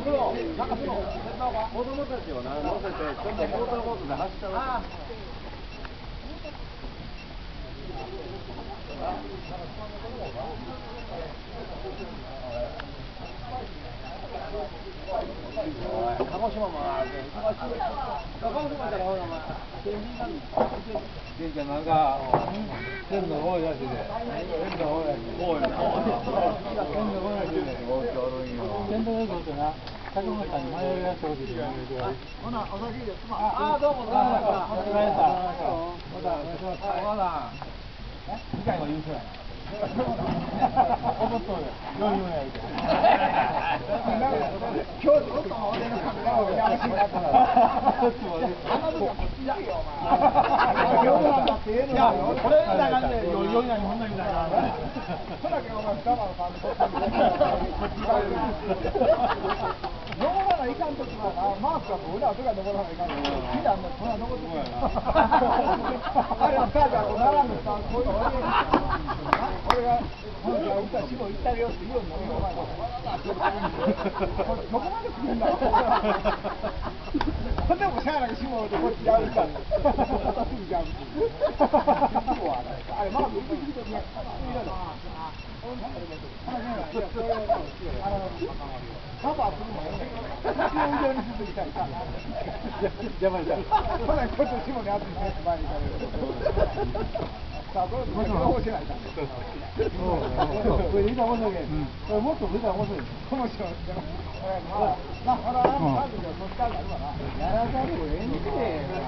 供たちを乗せて、ちょっとモーターボートで走ったら。鹿児島もあるね。鹿児島からほらまあ、天神が天神なんか天の多いらしいで。天の多いらしい。多いな。天の多いらしいで。天の多いことな。坂本さんに迷いらしてほしい。ほな、お先です。ああ、どうもどうも。お疲れ様でした。次回は優勝や。怒っとるよ。余裕ない。今日ずっと俺のカメラを見直しになったから。こっちだよ、お前。これみたいなんで余裕ないもんなみたいな。そらけお前我慢の感じ。登らないかんときはな、マークが俺らとか登らないかんときは、木だんの、こんな登ってくる。あれはさ、じゃあ、並んでさ、こういうの俺が、本当は歌死後行ったよって言うのに、お前が、どこまで来るんだろう。ほんでもしゃあなく死後でこっちやるから。すぐじゃん。あれ、マーク行くときね、カバーするのよ。後ろに進みたいか。邪魔した。ほな、こっちの下にあって前に行かれる。さあ、これも情報しないか。これ見たもんだけ。これもっと見たもんだけ。この人。な、ほら、まずそっからあるわな。やらざるを得んで。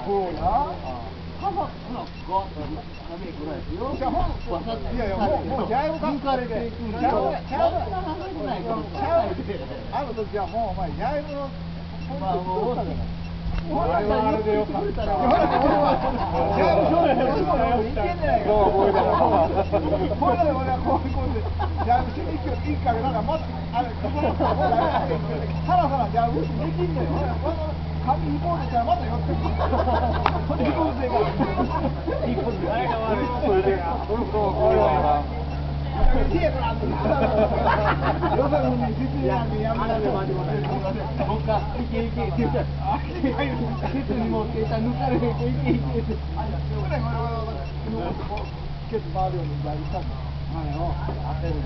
こうな。カバー、ほら、ガーッとダメぐらいですよ。いやいや、もう、やるか。抜かれていくんだよ。ある時はもうお前、やるの、まあもう、あれはあれでよかった。やるそうやね。いけんねないか。これで俺はこういうで、やるしに行くから、まず、あれ、ここの、さらさら、やるしできんねん。紙引こうとしたらまた寄ってくる。これ引こうとせえから。引こうとせえから。これで、これは。手やからよさのに実演なんでやめられるまでもない。僕がいけいけって言ったら、ケツに持っていた抜かれへんといけいけって。これケツ回るようにやりたんだ。当てる。